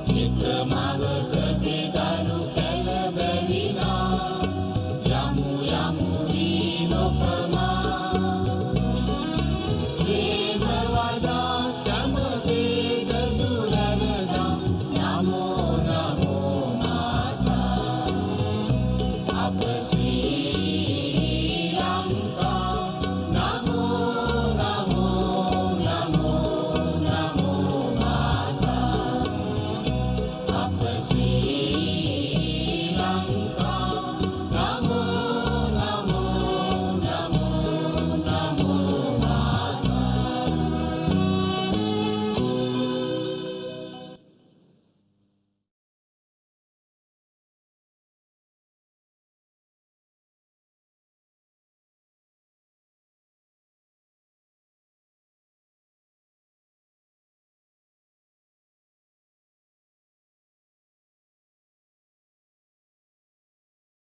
Speaker 9: Diploma